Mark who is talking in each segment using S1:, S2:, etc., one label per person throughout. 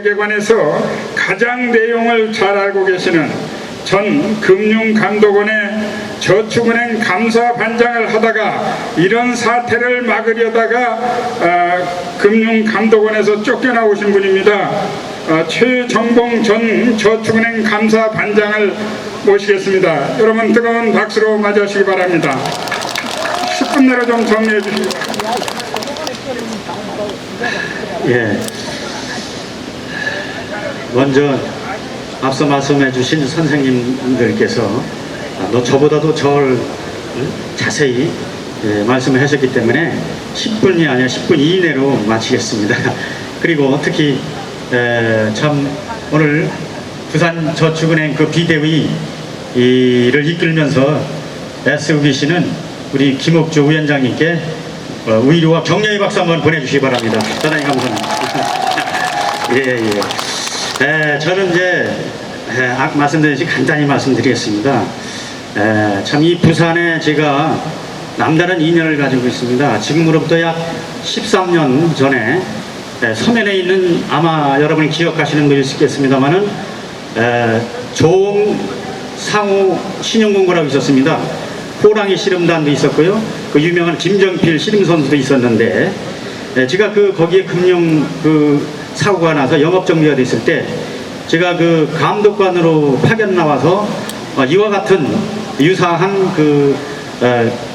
S1: 에 관해서 가장 내용을 잘 알고 계시는 전 금융감독원의 저축은행 감사반장을 하다가 이런 사태를 막으려다가 금융감독원에서 쫓겨나오신 분입니다. 최정봉 전 저축은행 감사반장을 모시겠습니다. 여러분 뜨거운 박수로 맞이하시기 바랍니다. 10분 내로 좀 정리해 주시기 바랍니다.
S2: 예. 먼저 앞서 말씀해 주신 선생님들께서 저보다도 저를 자세히 말씀을 하셨기 때문에 10분이 아니라 10분 이내로 마치겠습니다. 그리고 특히 참 오늘 부산저축은행 그 비대위를 이끌면서 애쓰고 계시는 우리 김옥주 위원장님께 의료와 격려의 박수 한번 보내주시기 바랍니다. 대단히 감사합니다. 저는 이제 말씀드렸듯이 간단히 말씀드리겠습니다. 참 이 부산에 제가 남다른 인연을 가지고 있습니다. 지금으로부터 약 13년 전에 서면에 있는 아마 여러분이 기억하시는 분일 수 있겠습니다만은 조홍상우 신용공고라고 있었습니다. 호랑이 씨름단도 있었고요. 그 유명한 김정필 씨름 선수도 있었는데 제가 거기에 금융 사고가 나서 영업 정지가 됐을 때 제가 감독관으로 파견 나와서 이와 같은 유사한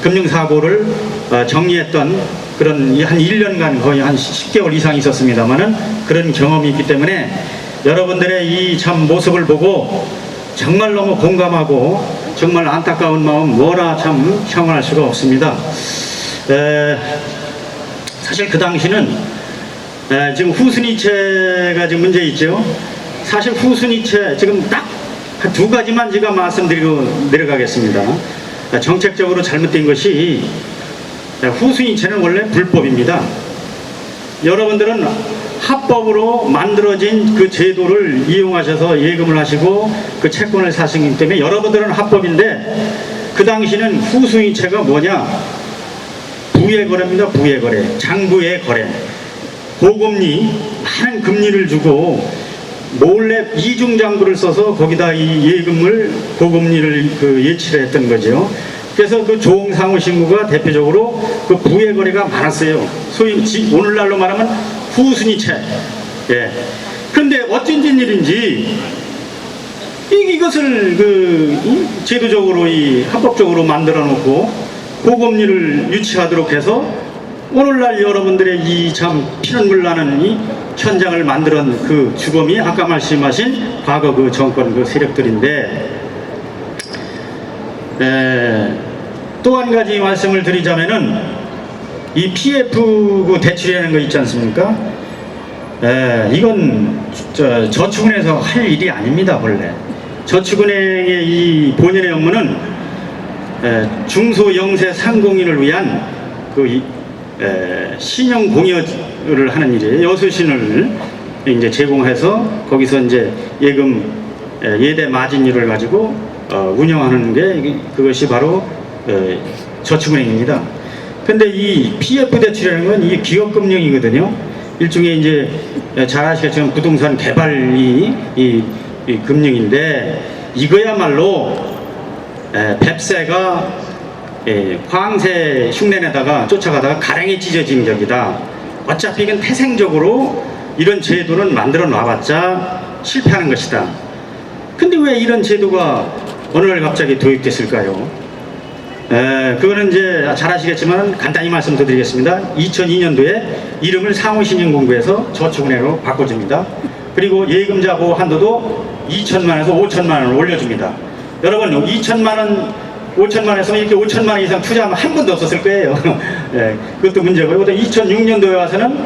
S2: 금융 사고를 정리했던 그런 한 1년간 거의 한 10개월 이상 있었습니다만은 그런 경험이 있기 때문에 여러분들의 이 참 모습을 보고 정말 너무 공감하고 정말 안타까운 마음 뭐라 참 형언할 수가 없습니다. 사실 그 당시는 지금 후순위체가 지금 문제 있죠. 사실 후순위체 지금 딱 한 두 가지만 제가 말씀드리고 내려가겠습니다. 정책적으로 잘못된 것이 후순위체는 원래 불법입니다. 여러분들은 합법으로 만들어진 그 제도를 이용하셔서 예금을 하시고 그 채권을 사시기 때문에 여러분들은 합법인데 그 당시는 후순위체가 뭐냐? 부의 거래입니다. 부의 거래, 장부의 거래. 고금리, 많은 금리를 주고 몰래 이중장부를 써서 거기다 이 예금을 고금리를 예치를 했던 거죠. 그래서 조홍상우 신구가 대표적으로 부의 거래가 많았어요. 소위 오늘날로 말하면 후순위채. 그런데 어쩐 일인지 이것을 제도적으로 합법적으로 만들어 놓고 고금리를 유치하도록 해서 오늘날 여러분들의 이 참 피눈물 나는 이 현장을 만들어낸 그 주범이 아까 말씀하신 과거 정권 세력들인데 또 한 가지 말씀을 드리자면은 이 PF 대출이라는 거 있지 않습니까? 이건 저축은행에서 할 일이 아닙니다. 원래 저축은행의 이 본연의 업무는 중소 영세 상공인을 위한 신용 공여를 하는 일이에요. 여수신을 이제 제공해서 거기서 이제 예금 예대 마진율을 가지고 운영하는 게 그것이 바로 저축은행입니다. 근데 이 PF 대출이라는 건 이게 기업금융이거든요. 일종의 이제 잘 아시겠지만 부동산 개발이 이 금융인데 이거야말로 뱁새가 황새 흉내내다가 쫓아가다가 가랭이 찢어진 격이다. 어차피 이건 태생적으로 이런 제도는 만들어 놔봤자 실패하는 것이다. 근데 왜 이런 제도가 어느 날 갑자기 도입됐을까요? 그거는 이제 잘 아시겠지만 간단히 말씀드리겠습니다. 2002년도에 이름을 상호신용공고에서 저축은행으로 바꿔줍니다. 그리고 예금자 보호 한도도 2천만에서 5천만 원을 올려줍니다. 여러분 2천만 원 5천만 원에서 이렇게 5천만 원 이상 투자하면 한 번도 없었을 거예요. 그것도 문제고요. 2006년도에 와서는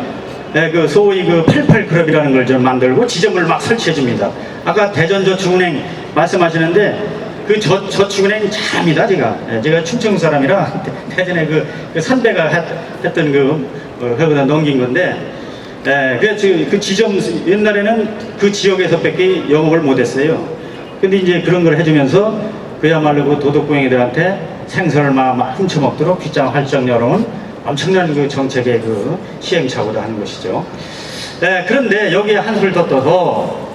S2: 소위 88 클럽이라는 걸 좀 만들고 지점을 막 설치해 줍니다. 아까 대전저축은행 말씀하시는데 저축은행 잘합니다. 제가 충청 사람이라 대전에 선배가 했던 회보다 넘긴 건데 그 지점 옛날에는 그 지역에서밖에 영업을 못했어요. 근데 이제 그런 걸 해주면서 그야말로 도둑공행이들한테 생선을 막 훔쳐먹도록 귓장 활짝 열어온 엄청난 정책의 시행착오를 하는 것이죠. 그런데 여기에 한술 더 떠서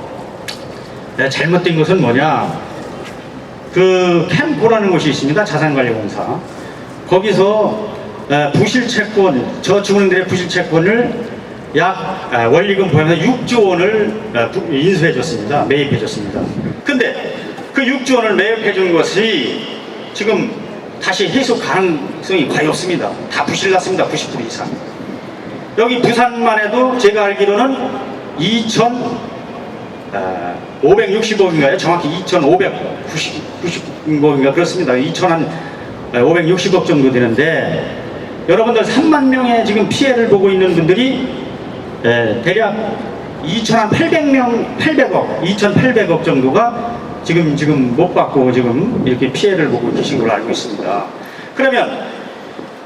S2: 잘못된 것은 뭐냐, 그 캠코라는 곳이 있습니다. 자산관리공사. 거기서 부실 채권, 저축은행들의 부실 채권을 약 원리금 포함해서 6조 원을 인수해 줬습니다. 매입해 줬습니다. 근데 그 6조 원을 매입해 준 것이 지금 다시 회수 가능성이 거의 없습니다. 다 부실 났습니다. 90% 이상. 여기 부산만 해도 제가 알기로는 2,560억인가요? 정확히 2,590억인가 그렇습니다. 2,560억 정도 되는데, 여러분들 3만 명의 지금 피해를 보고 있는 분들이 대략 2,800명, 2,800억 정도가 지금 못 받고 지금 이렇게 피해를 보고 계신 걸로 알고 있습니다. 그러면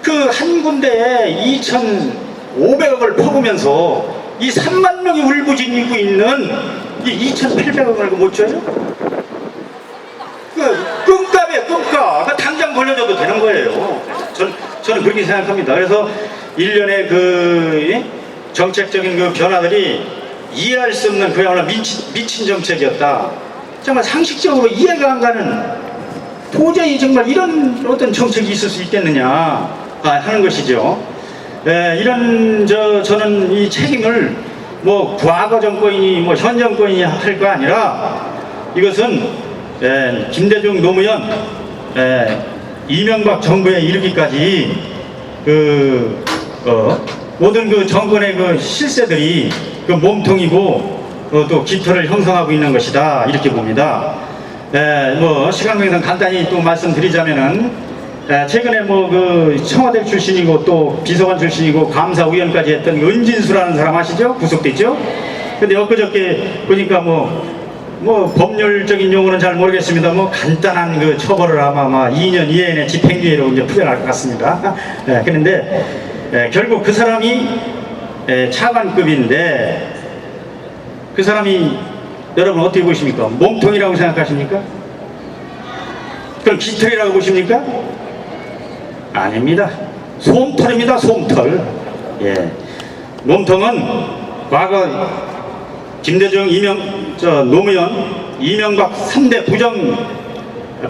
S2: 그 한 군데에 2,500억을 퍼부면서 이 3만 명이 울부짖고 있는 이 2,800억을 못 줘요? 끔값이에요, 끔값. 당장 벌려줘도 되는 거예요. 저는 그렇게 생각합니다. 그래서 일련의 그 정책적인 그 변화들이 이해할 수 없는 그야말로 미친 정책이었다. 정말 상식적으로 이해가 안 가는, 도저히 정말 이런 어떤 정책이 있을 수 있겠느냐 하는 것이죠. 저는 이 책임을 뭐 과거 정권이니 뭐 현 정권이니 할 거 아니라, 이것은 김대중 노무현 이명박 정부에 이르기까지 모든 그 정권의 그 실세들이 그 몸통이고 또 깃털을 형성하고 있는 것이다, 이렇게 봅니다. 뭐 시간 관계상 간단히 또 말씀드리자면은, 최근에 뭐 그 청와대 출신이고 또 비서관 출신이고 감사위원까지 했던 은진수라는 사람 아시죠? 구속됐죠? 근데 엊그저께 보니까 뭐 법률적인 용어는 잘 모르겠습니다. 뭐 간단한 그 처벌을 아마 2년 이내에 집행유예로 이제 풀려날 것 같습니다. 그런데 결국 그 사람이 차관급인데, 그 사람이 여러분 어떻게 보십니까? 몸통이라고 생각하십니까? 그럼 깃털이라고 보십니까? 아닙니다. 솜털입니다. 솜털. 몸통은 과거 김대중, 노무현, 이명박 3대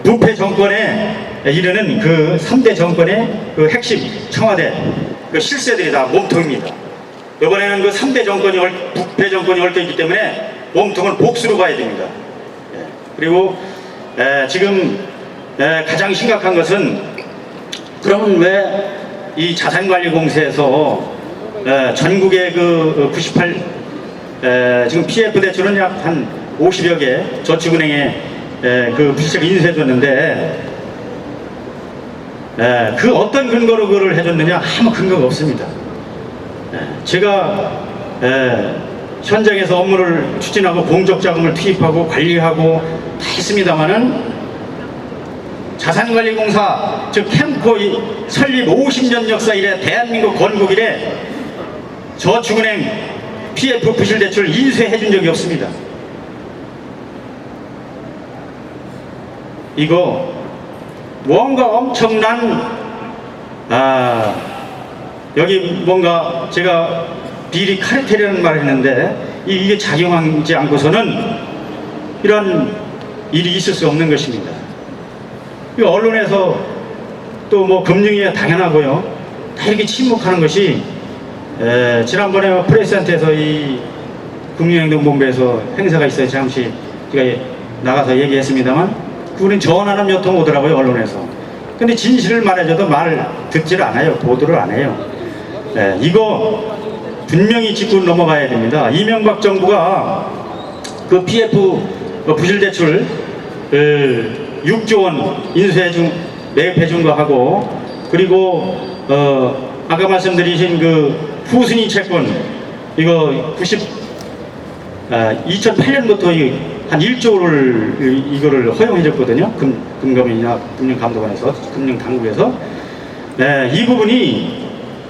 S2: 부패 정권에 이르는 그 3대 정권의 그 핵심 청와대 그 실세들이 다 몸통입니다. 이번에는 그 3대 정권이 부패 정권이 얽혀있기 때문에 몸통은 복수로 봐야 됩니다. 그리고 지금 가장 심각한 것은, 그러면 왜 이 자산관리공사에서 전국의 그 98 지금 PF 대출은 약 한 50여 개 저축은행에 그 부실세를 인수해줬는데, 그 어떤 근거로 그걸 해줬느냐? 아무 근거가 없습니다. 제가 현장에서 업무를 추진하고 공적자금을 투입하고 관리하고 다 했습니다마는, 자산관리공사 즉 캠코 설립 50년 역사 이래, 대한민국 건국 이래 저축은행 PF 부실대출 인수해 준 적이 없습니다. 이거 뭔가 엄청난 여기 뭔가 제가 비리 카르텔이라는 말을 했는데, 이게 작용하지 않고서는 이런 일이 있을 수 없는 것입니다. 언론에서 또 뭐 금융위에 당연하고요, 다 이렇게 침묵하는 것이, 지난번에 프레스한테서 이 금융행동본부에서 행사가 있어요. 잠시 제가 나가서 얘기했습니다만, 그분은 전화는 몇 통 오더라고요, 언론에서. 근데 진실을 말해줘도 말을 듣지를 않아요. 보도를 안 해요. 이거 분명히 짚고 넘어가야 됩니다. 이명박 정부가 그 PF 부실대출 6조 원 매입해준 거 하고, 그리고 아까 말씀드리신 그 후순위 채권 이거 2008년부터 한 1조를 이거를 허용해줬거든요. 금감원이나 금융감독원에서, 금융당국에서. 이 부분이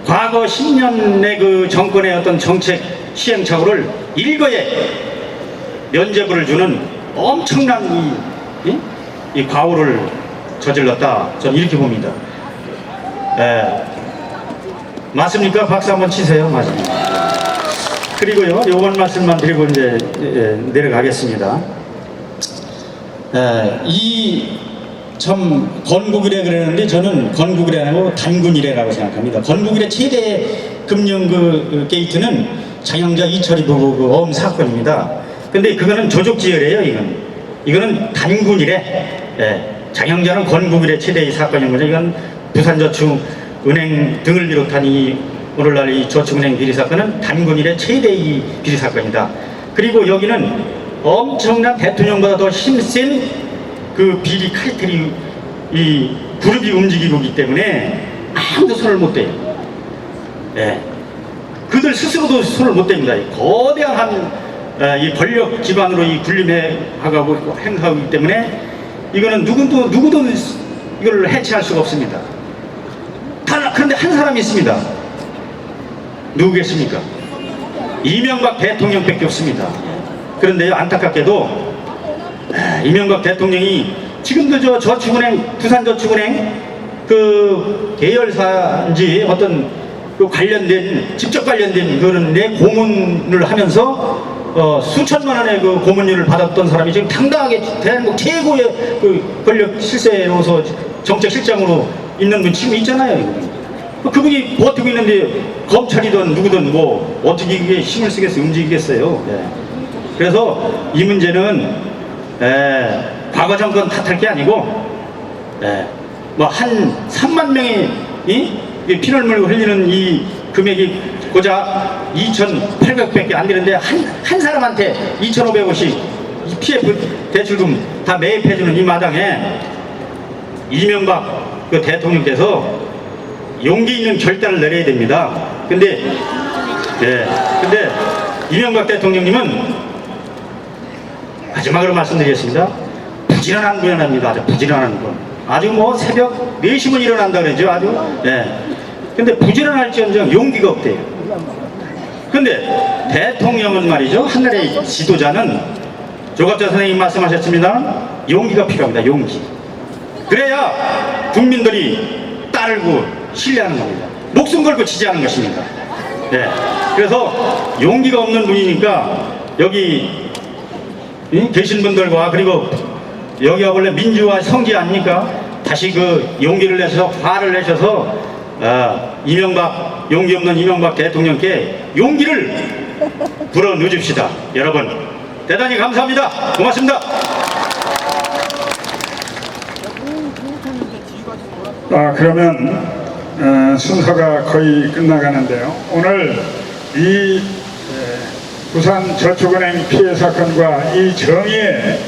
S2: 과거 10년의 그 정권의 어떤 정책 시행착오를 일거에 면죄부를 주는 엄청난 이 과오를 저질렀다. 저는 이렇게 봅니다. 맞습니까? 박수 한번 치세요. 맞습니다. 그리고요, 요번 말씀만 드리고 이제 내려가겠습니다. 이 참 건국이래 그러는데 저는 건국이래 아니고 단군이래라고 생각합니다. 건국이래 최대 금융 그 게이트는 장영자 이철이 부부 그 어음 사건입니다. 근데 그거는 조족지혈이에요. 이거는 단군이래. 장영자는 건국이래 최대의 사건인 거죠. 이건 부산저축은행 등을 비롯한 이 오늘날 이 저축은행 비리 사건은 단군이래 최대의 비리 사건이다. 그리고 여기는 엄청난 대통령보다 더 힘센 그 비리 카르텔이 이 그룹이 움직이고 있기 때문에 아무도 손을 못 대요. 그들 스스로도 손을 못 댑니다. 거대한 이 권력 기관으로 이 군림해가고 행사하고 있기 때문에 이거는 누구도 이걸 해체할 수가 없습니다. 그런데 한 사람이 있습니다. 누구겠습니까? 이명박 대통령밖에 없습니다. 그런데요, 안타깝게도 이명박 대통령이 지금도 저 저축은행, 부산저축은행 그 계열사인지 어떤 그 직접 관련된 그런 내 고문을 하면서 수천만 원의 그 고문료를 받았던 사람이 지금 당당하게 대한민국 최고의 그 권력 실세로서 정책실장으로 있는 분 지금 있잖아요. 그분이 버티고 있는데 검찰이든 누구든 뭐 어떻게 이게 힘을 쓰겠어요, 움직이겠어요. 그래서 이 문제는 과거 정권 탓할 게 아니고 뭐 한 3만 명이 피를 물고 흘리는 이 금액이 고작 2,800밖에 안 되는데 한 사람한테 2,500원씩 피해 대출금 다 매입해주는 이 마당에 이명박 그 대통령께서 용기 있는 결단을 내려야 됩니다. 근데 이명박 대통령님은 마지막으로 말씀드리겠습니다. 부지런한 분이랍니다. 아주 부지런한 분. 아주 뭐 새벽 4시면 일어난다 그러죠. 아주. 근데 부지런할지언정 용기가 없대요. 근데 대통령은 말이죠. 한나라의 지도자는 조갑자 선생님 말씀하셨습니다. 용기가 필요합니다. 용기. 그래야 국민들이 따르고 신뢰하는 겁니다. 목숨 걸고 지지하는 것입니다. 그래서 용기가 없는 분이니까 여기 계신 분들과 그리고 여기가 원래 민주화 성지 아닙니까? 다시 그 용기를 내셔서 화를 내셔서 용기 없는 이명박 대통령께 용기를 불어넣어줍시다. 여러분 대단히 감사합니다. 고맙습니다.
S1: 그러면 순서가 거의 끝나가는데요. 오늘 이 부산저축은행 피해 사건과 이 정의의